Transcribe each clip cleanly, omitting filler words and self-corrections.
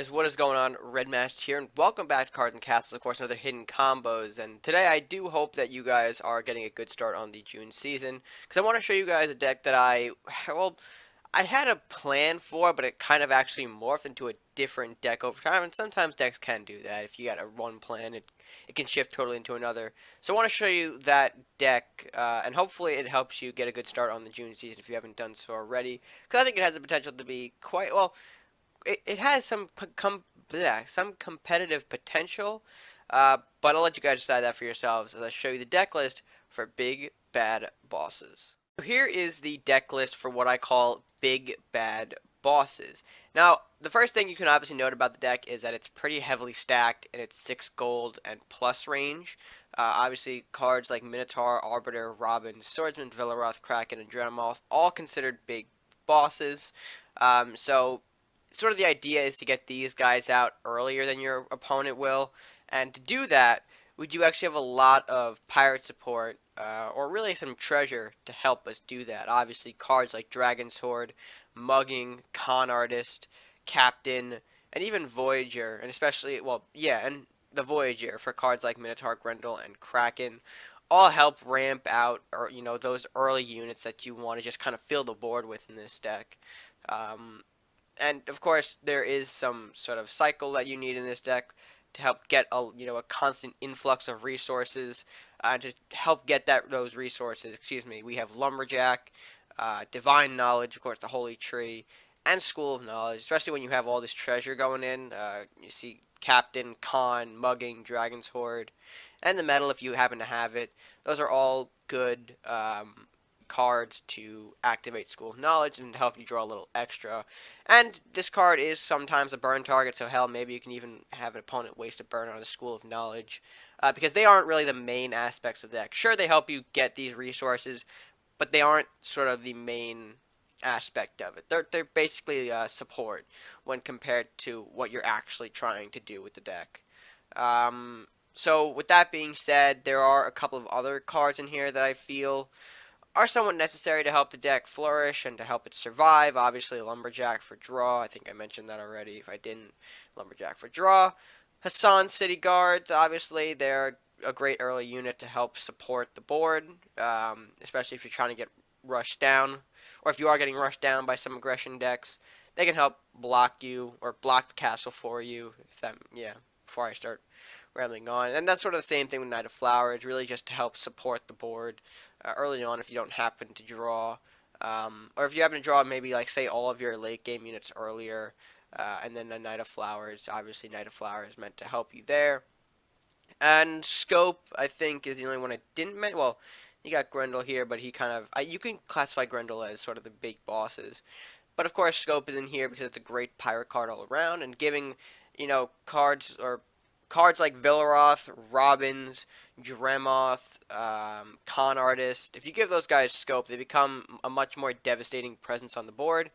guys, what is going on? Redmast here, and welcome back to Cards and Castles, of course, another hidden combos. And today I do hope that you guys are getting a good start on the June season, because I want to show you guys a deck that I had a plan for, but it kind of actually morphed into a different deck over time, and sometimes decks can do that. If you got a one plan, it can shift totally into another. So I want to show you that deck, and hopefully it helps you get a good start on the June season if you haven't done so already, because I think it has the potential to be quite, well, it has some competitive potential, but I'll let you guys decide that for yourselves as I show you the deck list for big bad bosses. So here is the deck list for what I call big bad bosses. Now, the first thing you can obviously note about the deck is that it's pretty heavily stacked in its 6 gold and plus range. Obviously, cards like Minotaur, Arbiter, Robin, Swordsman, Villaroth, Kraken, and Dreamoth, all considered big bosses. So sort of the idea is to get these guys out earlier than your opponent will, and to do that, we do actually have a lot of pirate support, or really some treasure to help us do that. Obviously, cards like Dragon Sword, Mugging, Con Artist, Captain, and even Voyager, and especially, well, yeah, and the Voyager for cards like Minotaur, Grendel, and Kraken, all help ramp out, or those early units that you want to just kind of fill the board with in this deck. And of course, there is some sort of cycle that you need in this deck to help get a constant influx of resources. To help get those resources, we have Lumberjack, Divine Knowledge, of course, the Holy Tree, and School of Knowledge. Especially when you have all this treasure going in, you see Captain, Con, Mugging, Dragon's Horde, and the Medal if you happen to have it. Those are all good cards to activate School of Knowledge and help you draw a little extra. And this card is sometimes a burn target, so hell, maybe you can even have an opponent waste a burn on a School of Knowledge, because they aren't really the main aspects of the deck. Sure, they help you get these resources, but they aren't sort of the main aspect of it. They're basically support when compared to what you're actually trying to do with the deck. So with that being said, there are a couple of other cards in here that I feel are somewhat necessary to help the deck flourish and to help it survive. Obviously, Lumberjack for draw. I think I mentioned that already. If I didn't, Lumberjack for draw. Hassan City Guards, obviously, they're a great early unit to help support the board, especially if you're trying to get rushed down, or if you are getting rushed down by some aggression decks. They can help block you, or block the castle for you, before I start rambling on. And that's sort of the same thing with Knight of Flowers, really just to help support the board early on if you don't happen to draw. Or if you happen to draw maybe, like, say, all of your late game units earlier, and then a Knight of Flowers. Obviously, Knight of Flowers is meant to help you there. And Scope, I think, is the only one I didn't mention. Well, you got Grendel here, but he kind of... you can classify Grendel as sort of the big bosses. But, of course, Scope is in here because it's a great pirate card all around, and giving, cards like Villaroth, Robins, Dremoth, Con Artist. If you give those guys Scope, they become a much more devastating presence on the board.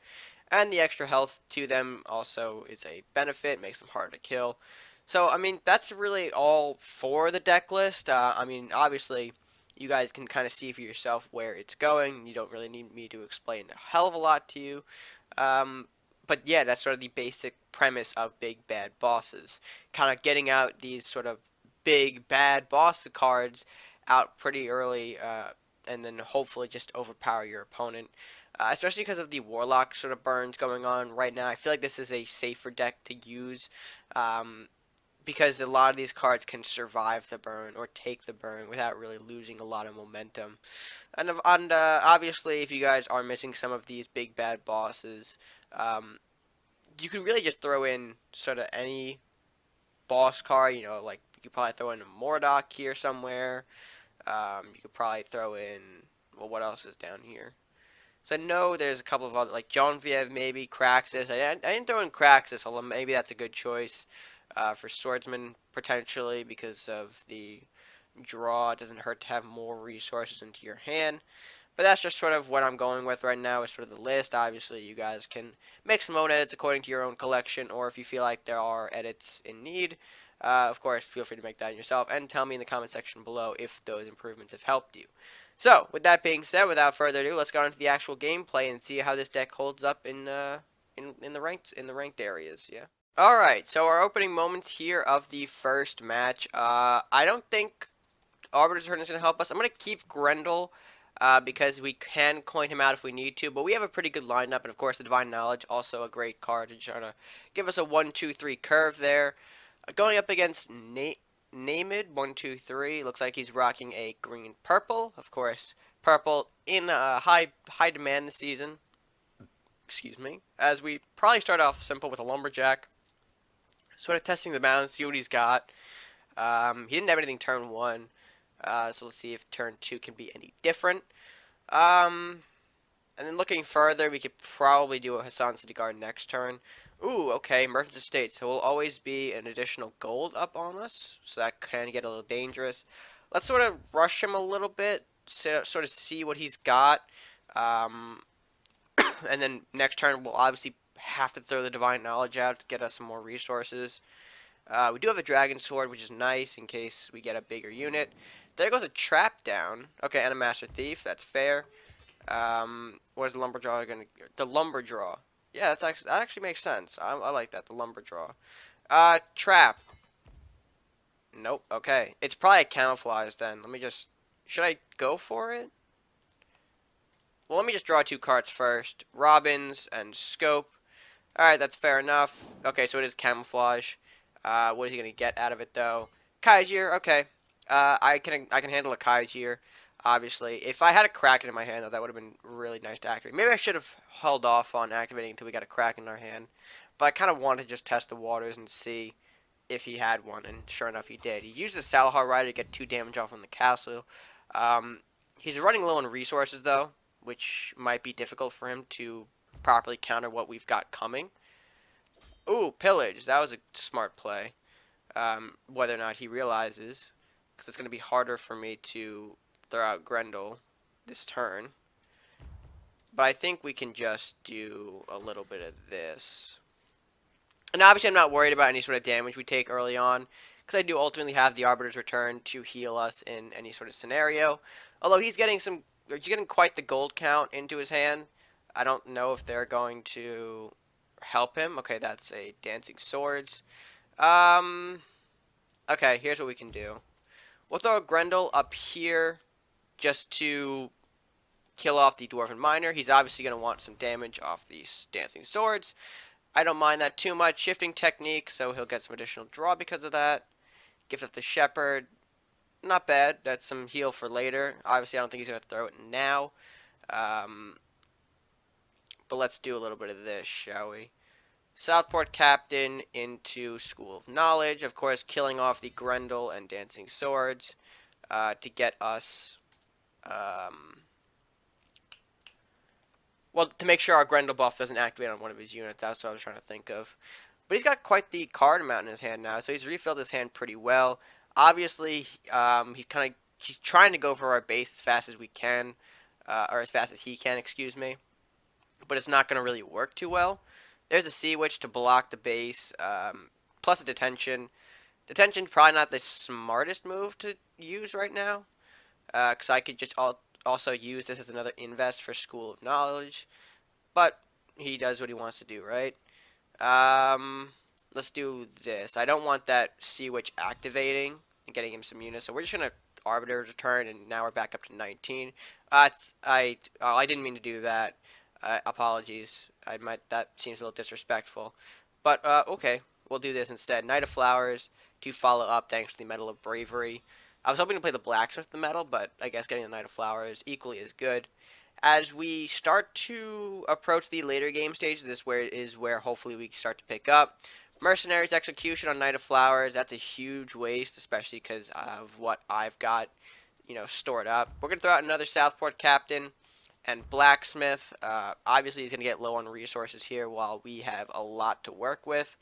And the extra health to them also is a benefit, makes them harder to kill. So, I mean, that's really all for the deck list. I mean, obviously, you guys can kind of see for yourself where it's going. You don't really need me to explain a hell of a lot to you. But yeah, that's sort of the basic premise of big bad bosses. Kind of getting out these sort of big bad boss cards out pretty early, and then hopefully just overpower your opponent. Especially because of the Warlock sort of burns going on right now. I feel like this is a safer deck to use, because a lot of these cards can survive the burn or take the burn without really losing a lot of momentum. And obviously, if you guys are missing some of these big bad bosses, you could really just throw in sort of any boss card. Like you could probably throw in a Mordock here somewhere. You could probably throw in, well, what else is down here? So I know there's a couple of other, like Genevieve, maybe Craxus. I didn't throw in Craxus, although maybe that's a good choice for Swordsman potentially because of the draw. It doesn't hurt to have more resources into your hand. But that's just sort of what I'm going with right now is sort of the list. Obviously, you guys can make some own edits according to your own collection, or if you feel like there are edits in need, of course, feel free to make that yourself and tell me in the comment section below if those improvements have helped you. So, with that being said, without further ado, let's go into the actual gameplay and see how this deck holds up in the ranked areas. Yeah. Alright, so our opening moments here of the first match. I don't think Arbiter's Return is going to help us. I'm going to keep Grendel because we can coin him out if we need to, but we have a pretty good lineup, and of course the Divine Knowledge, also a great card to try to give us a 1-2-3 curve there. Going up against Namid, 1-2-3, looks like he's rocking a green-purple. Of course, purple in high demand this season. Excuse me. As we probably start off simple with a Lumberjack. Sort of testing the balance, see what he's got. He didn't have anything turn 1, so let's see if turn 2 can be any different. Um, and then looking further, we could probably do a Hassan City Guard next turn. Ooh, okay, Merchant Estate. So will always be an additional gold up on us, so that can get a little dangerous. Let's sort of rush him a little bit, sort of see what he's got. Um, and then next turn, we'll obviously have to throw the Divine Knowledge out to get us some more resources. We do have a Dragon Sword, which is nice in case we get a bigger unit. There goes a Trap down. Okay, and a Master Thief. That's fair. What is the Lumberjaw going to... The Lumberjaw. Yeah, that actually makes sense. I like that, the Lumberjaw. Trap. Nope, okay. It's probably a Camouflage then. Let me just... Should I go for it? Well, let me just draw 2 cards first. Robins and Scope. Alright, that's fair enough. Okay, so it is Camouflage. What is he going to get out of it, though? Kaijir, okay. I can handle a Kaijir, obviously. If I had a Kraken in my hand, though, that would have been really nice to activate. Maybe I should have held off on activating until we got a Kraken in our hand. But I kind of wanted to just test the waters and see if he had one, and sure enough, he did. He used the Salahar Rider to get 2 damage off on the castle. He's running low on resources, though, which might be difficult for him to properly counter what we've got coming. Ooh, Pillage. That was a smart play. Whether or not he realizes, because it's going to be harder for me to throw out Grendel this turn. But I think we can just do a little bit of this. And obviously I'm not worried about any sort of damage we take early on, because I do ultimately have the Arbiter's Return to heal us in any sort of scenario. Although he's getting quite the gold count into his hand. I don't know if they're going to help him. Okay, that's a Dancing Swords. Okay, here's what we can do. We'll throw a Grendel up here just to kill off the Dwarven Miner. He's obviously going to want some damage off these Dancing Swords. I don't mind that too much. Shifting Technique, so he'll get some additional draw because of that. Gift of the Shepherd, not bad. That's some heal for later. Obviously, I don't think he's going to throw it now. But let's do a little bit of this, shall we? Southport Captain into School of Knowledge. Of course, killing off the Grendel and Dancing Swords to get us... well, to make sure our Grendel buff doesn't activate on one of his units. That's what I was trying to think of. But he's got quite the card amount in his hand now, so he's refilled his hand pretty well. Obviously, he's trying to go for our base as fast as we can, or as fast as he can, excuse me. But it's not going to really work too well. There's a Sea Witch to block the base, plus a Detention. Detention's probably not the smartest move to use right now, because I could just also use this as another invest for School of Knowledge. But he does what he wants to do, right? Let's do this. I don't want that Sea Witch activating and getting him some units, so we're just going to Arbiter's Return, and now we're back up to 19. I didn't mean to do that. Apologies. That seems a little disrespectful. But, okay. We'll do this instead. Knight of Flowers to follow up thanks to the Medal of Bravery. I was hoping to play the Blacksmith with the medal, but I guess getting the Knight of Flowers equally is good. As we start to approach the later game stage, this is where hopefully we start to pick up. Mercenaries Execution on Knight of Flowers. That's a huge waste, especially because of what I've got, stored up. We're going to throw out another Southport Captain. And Blacksmith, obviously he's going to get low on resources here while we have a lot to work with.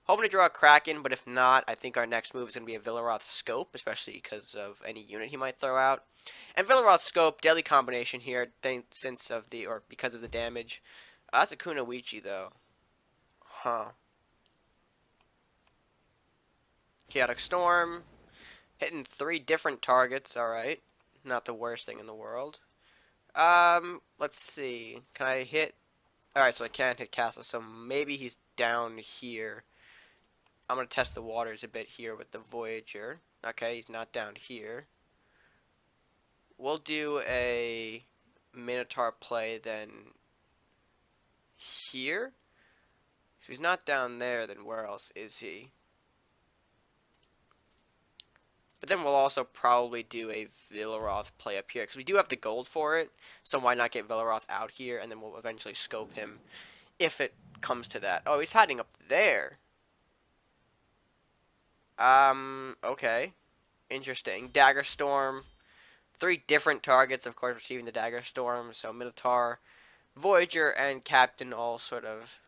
Hoping to draw a Kraken, but if not, I think our next move is going to be a Villaroth Scope, especially because of any unit he might throw out. And Villaroth Scope, deadly combination here, because of the damage. That's a Kunoichi, though. Huh. Chaotic Storm, hitting 3 different targets, alright. Not the worst thing in the world. Let's see. Can I hit? Alright, so I can't hit castle, so maybe he's down here. I'm going to test the waters a bit here with the Voyager. Okay, he's not down here. We'll do a Minotaur play then here. If he's not down there, then where else is he? But then we'll also probably do a Villaroth play up here, because we do have the gold for it, so why not get Villaroth out here, and then we'll eventually scope him, if it comes to that. Oh, he's hiding up there. Okay. Interesting. Dagger Storm. 3 different targets, of course, receiving the Dagger Storm, so Minotaur, Voyager, and Captain all sort of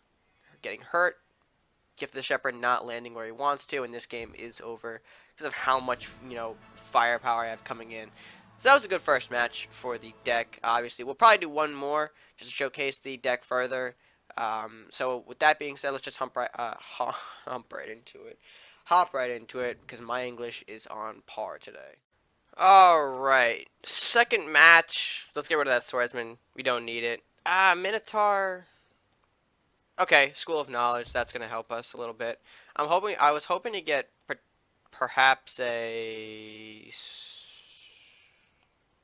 getting hurt. Gift the Shepherd not landing where he wants to, and this game is over because of how much, firepower I have coming in. So that was a good first match for the deck. Obviously, we'll probably do one more just to showcase the deck further. So with that being said, let's just hop right into it. Hop right into it because my English is on par today. Alright, second match. Let's get rid of that swordsman. We don't need it. Minotaur. Okay, School of Knowledge. That's going to help us a little bit. I was hoping to get perhaps a...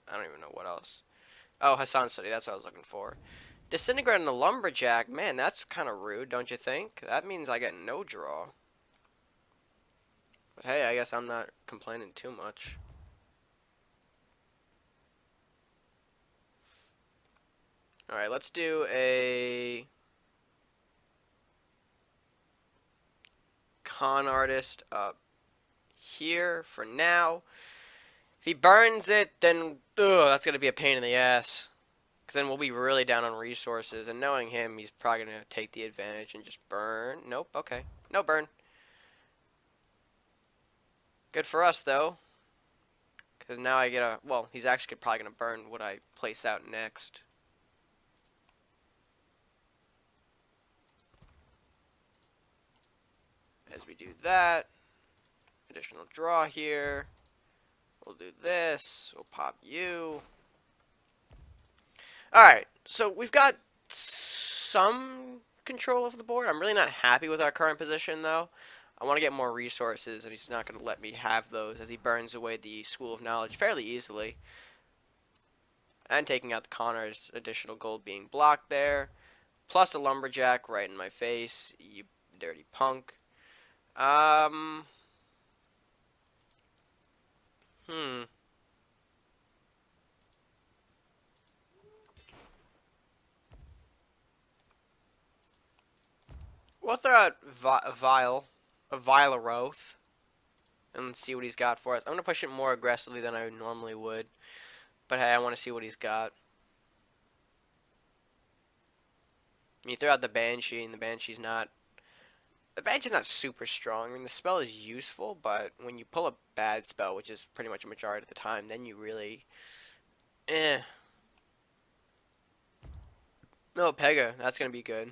I don't even know what else. Oh, Hassan Study. That's what I was looking for. Disintegrate on the Lumberjack. Man, that's kind of rude, don't you think? That means I get no draw. But hey, I guess I'm not complaining too much. Alright, let's do a Con Artist up here for now. If he burns it, then that's going to be a pain in the ass. Because then we'll be really down on resources. And knowing him, he's probably going to take the advantage and just burn. Nope, okay. No burn. Good for us, though. Because now I get a... Well, he's actually probably going to burn what I place out next. As we do that, additional draw here. We'll do this. We'll pop you. Alright, so we've got some control of the board. I'm really not happy with our current position, though. I want to get more resources, and he's not going to let me have those as he burns away the School of Knowledge fairly easily. And taking out the Connor's additional gold being blocked there. Plus a Lumberjack right in my face, you dirty punk. We'll throw out a Vilaroth, and see what he's got for us. I'm going to push it more aggressively than I normally would. But hey, I want to see what he's got. You throw out the Banshee, and the Banshee's not super strong. I mean, the spell is useful, but when you pull a bad spell, which is pretty much a majority of the time, then you really... No, Pega. That's going to be good.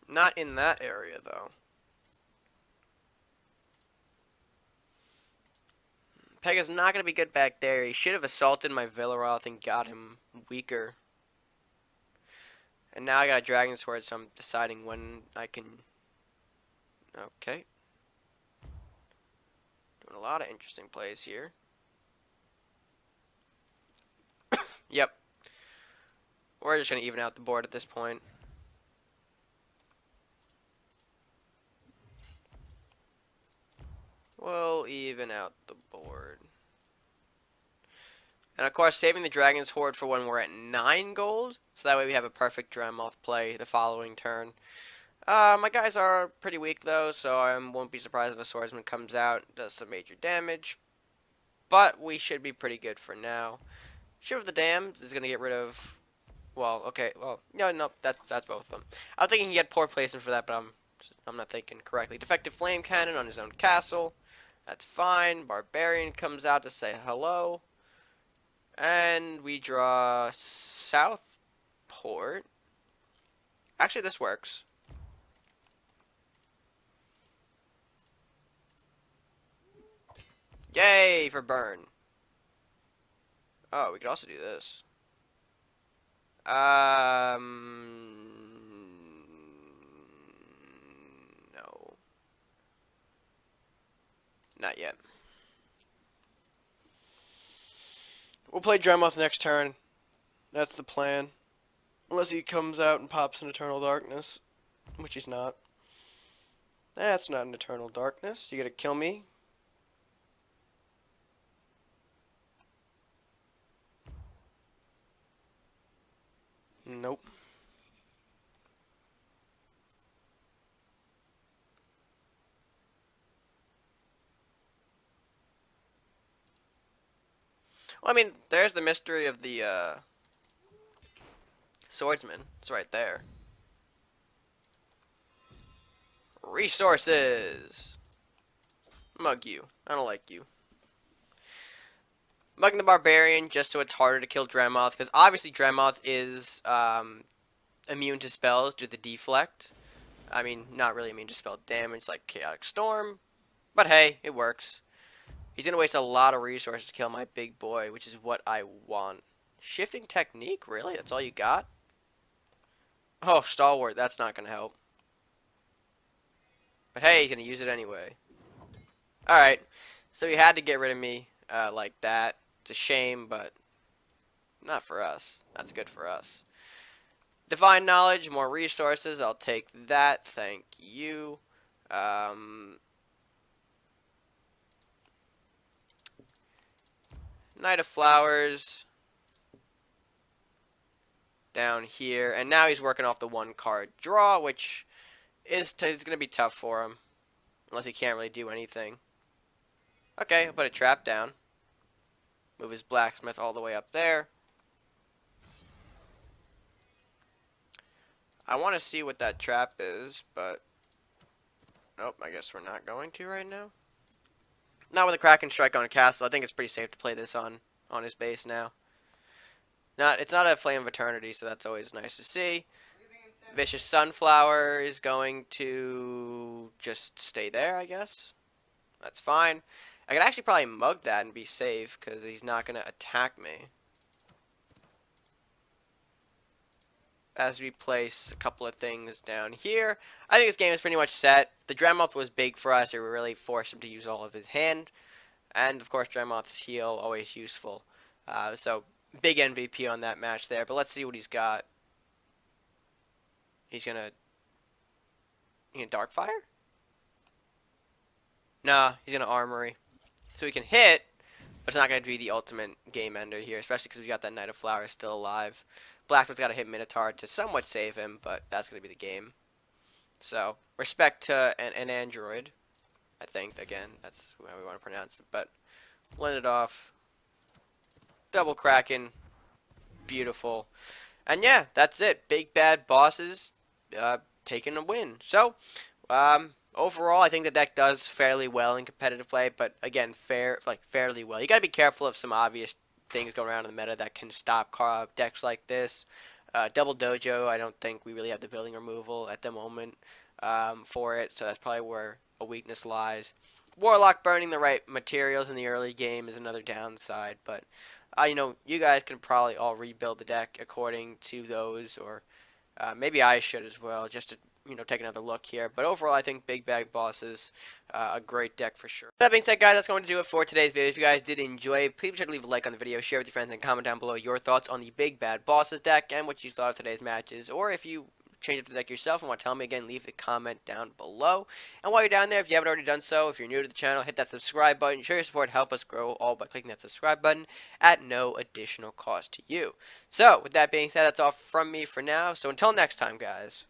Not in that area, though. Pega's not going to be good back there. He should have assaulted my Villaroth and got him weaker. And now I got a Dragon Sword, so I'm deciding when I can... Okay. Doing a lot of interesting plays here. Yep. We're just going to even out the board at this point. We'll even out the board. And of course, saving the Dragon's Horde for when we're at 9 gold. So that way we have a perfect Dremoth play the following turn. My guys are pretty weak though, so I won't be surprised if a Swordsman comes out and does some major damage. But we should be pretty good for now. Shiver of the Damned is going to get rid of... Well, okay, well, no, that's both of them. I was thinking he had poor placement for that, but I'm not thinking correctly. Defective Flame Cannon on his own castle. That's fine. Barbarian comes out to say hello. And we draw Southport. Actually, this works. Yay for burn. Oh, we could also do this. Not yet. We'll play Dremoth next turn. That's the plan. Unless he comes out and pops an Eternal Darkness, which he's not. That's not an Eternal Darkness. You gonna kill me? Nope. Well, I mean, there's the mystery of the swordsman. It's right there. Resources. Mug you. I don't like you. Mugging the Barbarian just so it's harder to kill Dremoth, because obviously Dremoth is immune to spells due to the deflect. I mean, not really immune to spell damage like Chaotic Storm, but hey, it works. He's going to waste a lot of resources to kill my big boy, which is what I want. Shifting Technique? Really? That's all you got? Oh, Stalwart. That's not going to help. But hey, he's going to use it anyway. Alright. So he had to get rid of me like that. It's a shame, but not for us. That's good for us. Divine Knowledge, more resources. I'll take that. Thank you. Knight of Flowers. Down here. And now he's working off the one card draw, which is going to be tough for him. Unless he can't really do anything. Okay, I'll put a trap down. Move his blacksmith all the way up there. I want to see what that trap is, but nope, I guess we're not going to right now. Not with a Kraken Strike on a castle. I think it's pretty safe to play this on his base now. It's not a Flame of Eternity, so that's always nice to see. Vicious Sunflower is going to just stay there, I guess. That's fine. I could actually probably mug that and be safe, because he's not going to attack me. As we place a couple of things down here, I think this game is pretty much set. The Dremoth was big for us. It really forced him to use all of his hand. And, of course, Dremoth's heal, always useful. So, big MVP on that match there. But let's see what he's got. He's going to... Darkfire? Nah, he's going to Armory. So he can hit, but it's not going to be the ultimate game ender here, especially because we got that Knight of Flowers still alive. Blackman's got to hit Minotaur to somewhat save him, but that's going to be the game. So, respect to an android, I think. Again, that's how we want to pronounce it. But, blend it off. Double Kraken. Beautiful. And yeah, that's it. Big bad bosses taking a win. So, overall, I think the deck does fairly well in competitive play, but again, fairly well. You got to be careful of some obvious things going around in the meta that can stop decks like this. Double Dojo, I don't think we really have the building removal at the moment for it, so that's probably where a weakness lies. Warlock burning the right materials in the early game is another downside, but you guys can probably all rebuild the deck according to those, or maybe I should as well, just to take another look here. But overall, I think Big Bag Boss is a great deck for sure. That being said, guys, that's going to do it for today's video. If you guys did enjoy, please be sure to leave a like on the video, share with your friends, and comment down below your thoughts on the Big Bad Bosses deck and what you thought of today's matches. Or if you change up the deck yourself and want to tell me again, leave a comment down below. And while you're down there, if you haven't already done so, if you're new to the channel, hit that subscribe button. Show your support, help us grow all by clicking that subscribe button at no additional cost to you. So, with that being said, that's all from me for now. So until next time, guys,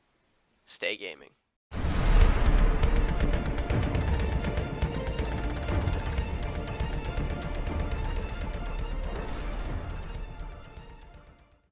stay gaming.